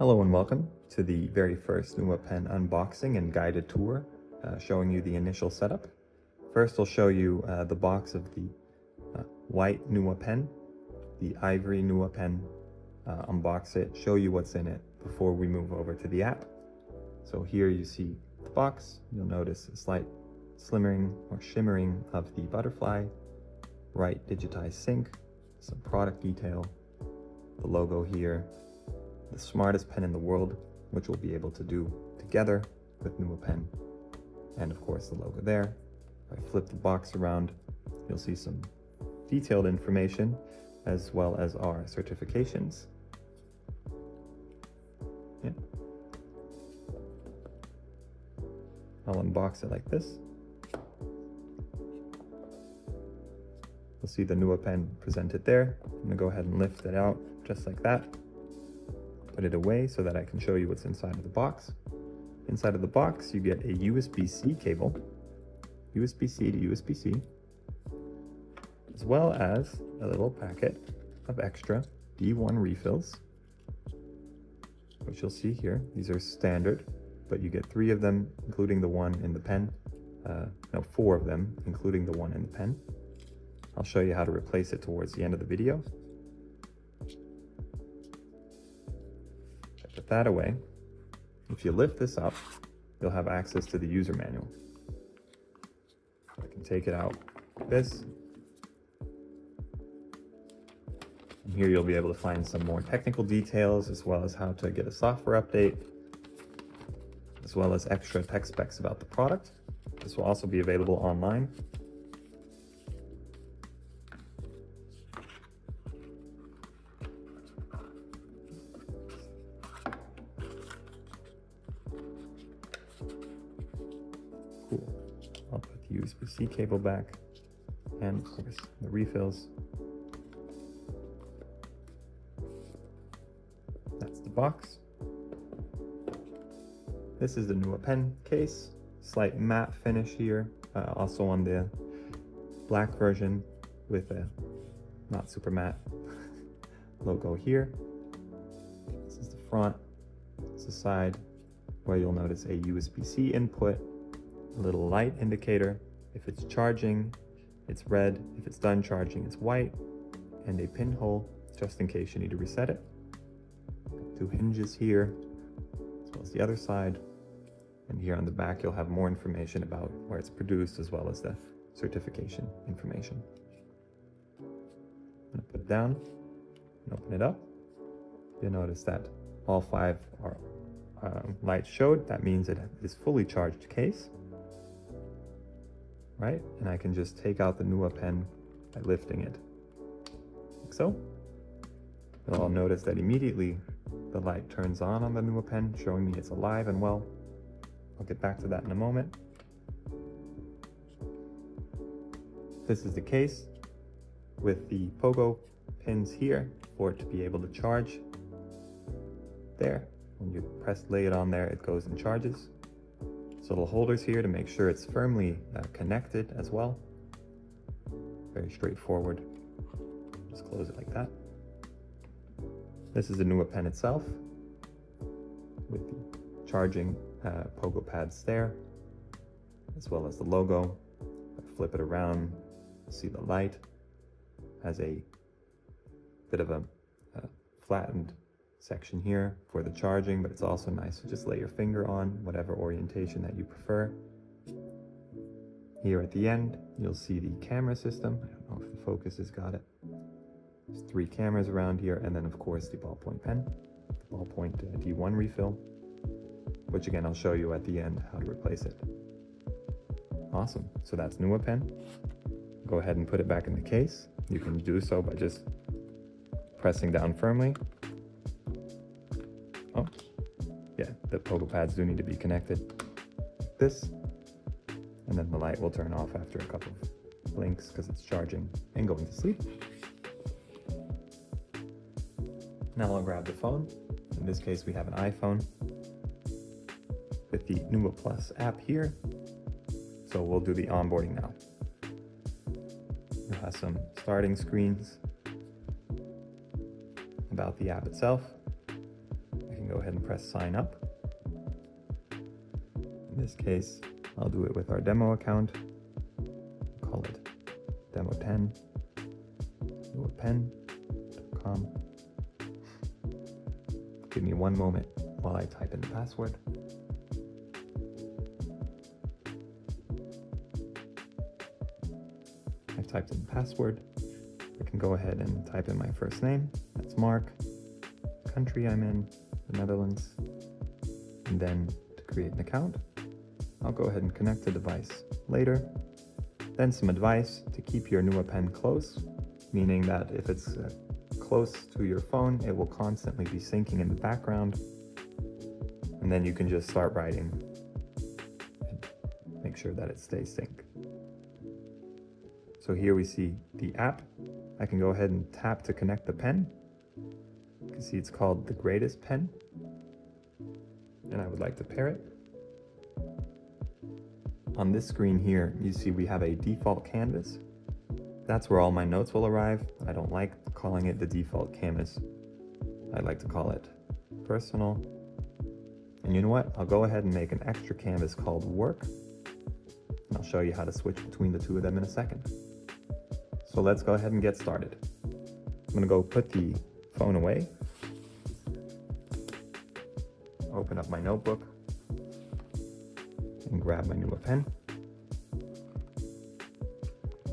Hello and welcome to the very first Nuwa Pen unboxing and guided tour, showing you the initial setup. First I'll show you the box of the white Nuwa Pen, the ivory Nuwa Pen, unbox it, show you what's in it before we move over to the app. So here you see the box. You'll notice a slight slimmering or shimmering of the butterfly, right digitized sync, some product detail, the logo here, the smartest pen in the world, which we'll be able to do together with Nuwa Pen, and of course the logo there. If I flip the box around, you'll see some detailed information as well as our certifications. Yeah. I'll unbox it like this. You'll see the Nuwa Pen presented there. I'm gonna go ahead and lift it out just like that. Put it away so that I can show you what's inside of the box. Inside of the box, you get a USB-C cable, USB-C to USB-C, as well as a little packet of extra D1 refills, which you'll see here. These are standard, but you get 3 of them, including the one in the pen. No, 4 of them, including the one in the pen. I'll show you how to replace it towards the end of the video. Put that away. If you lift this up, you'll have access to the user manual. I can take it out like this. And here you'll be able to find some more technical details, as well as how to get a software update, as well as extra tech specs about the product. This will also be available online. Cool. I'll put the USB-C cable back, and of course the refills. That's the box. This is the Nuwa Pen case. Slight matte finish here, also on the black version with a not super matte logo here. This is the front. This is the side, where you'll notice a USB-C input, a little light indicator. If it's charging, it's red. If it's done charging, it's white. And a pinhole, just in case you need to reset it. 2 hinges here, as well as the other side. And here on the back, you'll have more information about where it's produced, as well as the certification information. I'm gonna put it down and open it up. You'll notice that all 5 are lights showed. That means it is fully charged case. Right? And I can just take out the Nuwa Pen by lifting it, like so. You'll all notice that immediately the light turns on the Nuwa Pen, showing me it's alive and well. I'll get back to that in a moment. This is the case with the pogo pins here for it to be able to charge. There, when you lay it on there, it goes and charges. So little holders here to make sure it's firmly connected as well. Very straightforward. Just close it like that. This is the Nuwa Pen itself with the charging pogo pads there, as well as the logo. Flip it around, see the light has a bit of a flattened section here for the charging, but it's also nice to just lay your finger on whatever orientation that you prefer. Here at the end, you'll see the camera system. I don't know if the focus has got it. There's 3 cameras around here, and then of course the ballpoint pen, the ballpoint D1 refill, which again I'll show you at the end how to replace it. Awesome, so that's Nuwa Pen. Go ahead and put it back in the case. You can do so by just pressing down firmly. Oh, yeah, the pogo pads do need to be connected like this, and then the light will turn off after a couple of blinks because it's charging and going to sleep. Now I'll grab the phone. In this case, we have an iPhone with the Nuwa Plus app here. So we'll do the onboarding now. We'll have some starting screens about the app itself. go ahead and press sign up. In this case, I'll do it with our demo account. Call it demo 10, nuwapen.com. Give me one moment while I type in the password. I've typed in the password. I can go ahead and type in my first name. That's Mark. Country I'm in, the Netherlands. And then to create an account, I'll go ahead and connect the device later. Then some advice to keep your Nuwa Pen close, meaning that if it's close to your phone, it will constantly be syncing in the background. And then you can just start writing and make sure that it stays synced. So here we see the app. I can go ahead and tap to connect the pen. You can see it's called the Greatest Pen. And I would like to pair it. On this screen here, you see we have a default canvas. That's where all my notes will arrive. I don't like calling it the default canvas. I like to call it personal. And you know what? I'll go ahead and make an extra canvas called work. And I'll show you how to switch between the two of them in a second. So let's go ahead and get started. I'm gonna go put the phone away. Open up my notebook and grab my Nuwa Pen.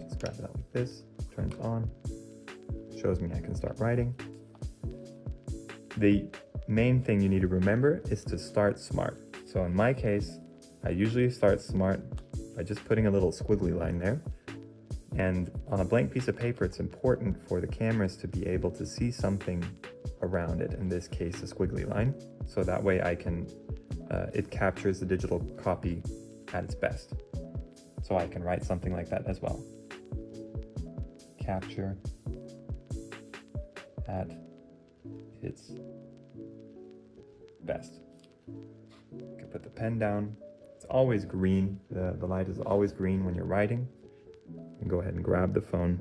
Just grab that like this, turn it on, shows me I can start writing. The main thing you need to remember is to start smart. So in my case, I usually start smart by just putting a little squiggly line there. And on a blank piece of paper, it's important for the cameras to be able to see something around it, in this case, a squiggly line. So that way I can, it captures the digital copy at its best. So I can write something like that as well. Capture at its best. You can put the pen down. It's always green. The light is always green when you're writing. And go ahead and grab the phone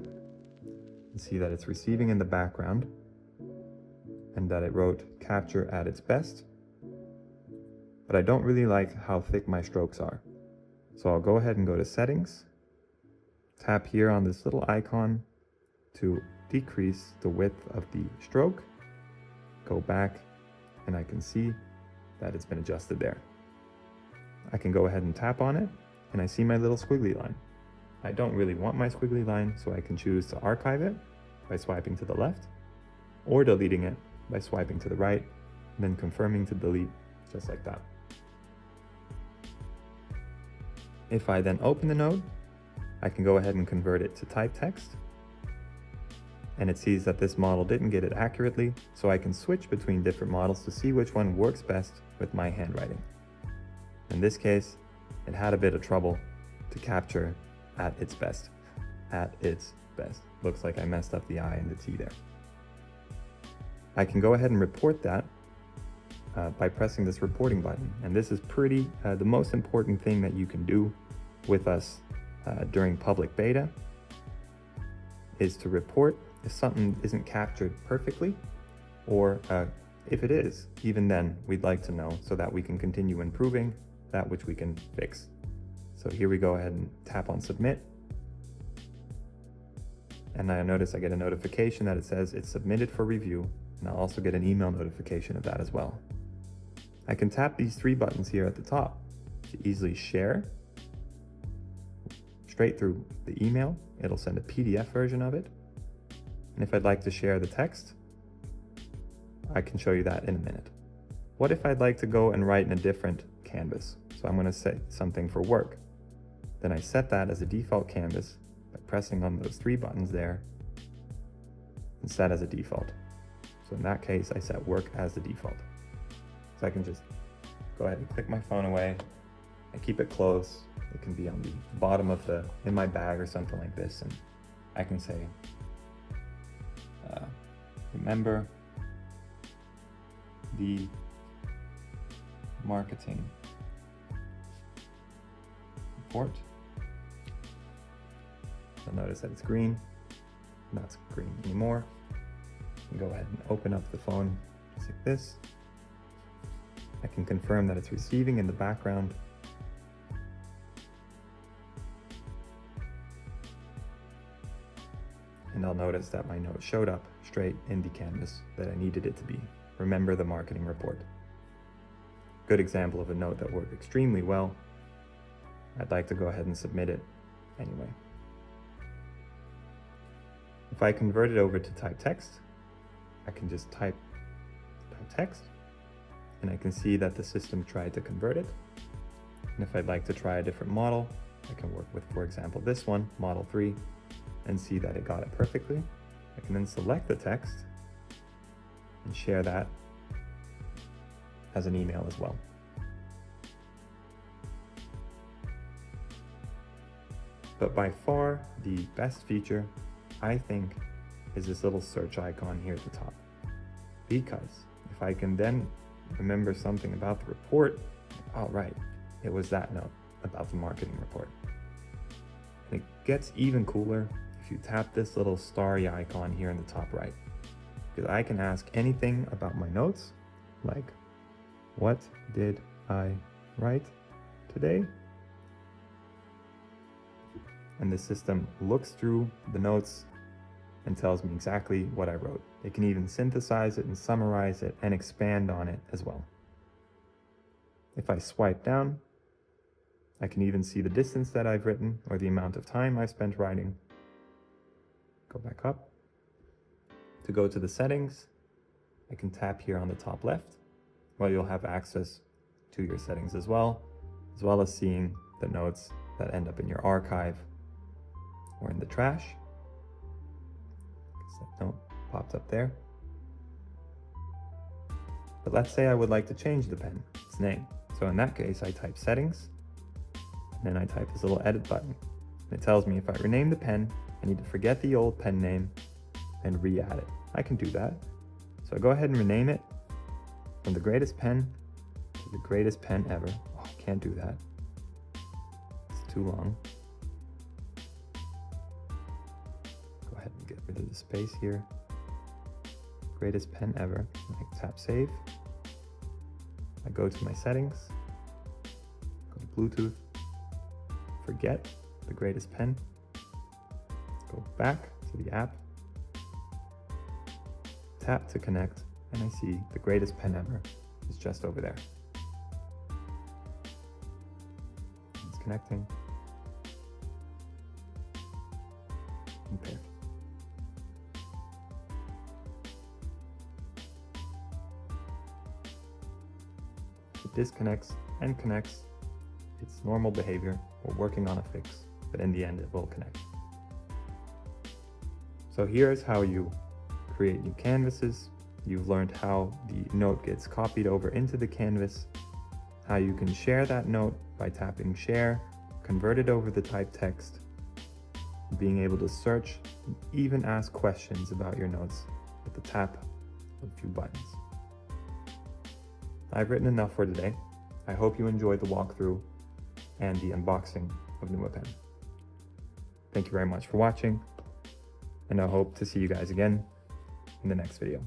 and see that it's receiving in the background and that it wrote capture at its best. But I don't really like how thick my strokes are. So I'll go ahead and go to settings, tap here on this little icon to decrease the width of the stroke, go back, and I can see that it's been adjusted there. I can go ahead and tap on it and I see my little squiggly line. I don't really want my squiggly line, so I can choose to archive it by swiping to the left or deleting it by swiping to the right and then confirming to delete, just like that. If I then open the node, I can go ahead and convert it to type text, and it sees that this model didn't get it accurately, so I can switch between different models to see which one works best with my handwriting. In this case, it had a bit of trouble to capture at its best. At its best. Looks like I messed up the I and the T there. I can go ahead and report that by pressing this reporting button. And this is the most important thing that you can do with us during public beta is to report if something isn't captured perfectly, or if it is, even then we'd like to know so that we can continue improving that which we can fix. So here we go ahead and tap on submit. And I notice I get a notification that it says it's submitted for review, and I'll also get an email notification of that as well. I can tap these three buttons here at the top to easily share straight through the email. It'll send a PDF version of it. And if I'd like to share the text, I can show you that in a minute. What if I'd like to go and write in a different canvas? So I'm going to say something for work. Then I set that as a default canvas by pressing on those three buttons there and set as a default. So in that case, I set work as the default. So I can just go ahead and click my phone away and keep it close. It can be on the bottom of in my bag or something like this. And I can say, remember the marketing report. You'll notice that it's green, not green anymore. And go ahead and open up the phone just like this. I can confirm that it's receiving in the background. And I'll notice that my note showed up straight in the canvas that I needed it to be. Remember the marketing report. Good example of a note that worked extremely well. I'd like to go ahead and submit it anyway. If I convert it over to type text, I can just type text, and I can see that the system tried to convert it. And if I'd like to try a different model, I can work with, for example, this one, model 3, and see that it got it perfectly. I can then select the text and share that as an email as well. But by far the best feature, I think, is this little search icon here at the top. Because if I can then remember something about the report, oh right, it was that note about the marketing report. And it gets even cooler if you tap this little starry icon here in the top right. Because I can ask anything about my notes, like, what did I write today? And the system looks through the notes and tells me exactly what I wrote. It can even synthesize it and summarize it and expand on it as well. If I swipe down, I can even see the distance that I've written or the amount of time I spent writing. Go back up. To go to the settings, I can tap here on the top left, where you'll have access to your settings as well as seeing the notes that end up in your archive or in the trash. That note popped up there. But let's say I would like to change the pen, its name. So in that case, I type settings, and then I type this little edit button. And it tells me if I rename the pen, I need to forget the old pen name and re-add it. I can do that. So I go ahead and rename it from the greatest pen to the greatest pen ever. Oh, I can't do that. It's too long. Go ahead and get rid of the space here. Greatest pen ever. I tap save. I go to my settings, go to Bluetooth, forget the greatest pen, go back to the app, tap to connect, and I see the greatest pen ever is just over there. It's connecting. And paired. It disconnects and connects. It's normal behavior. We're working on a fix, but in the end it will connect. So here's how you create new canvases. You've learned how the note gets copied over into the canvas, how you can share that note by tapping share, convert it over the type text, being able to search, and even ask questions about your notes with the tap of a few buttons. I've written enough for today. I hope you enjoyed the walkthrough and the unboxing of Nuwa Pen. Thank you very much for watching, and I hope to see you guys again in the next video.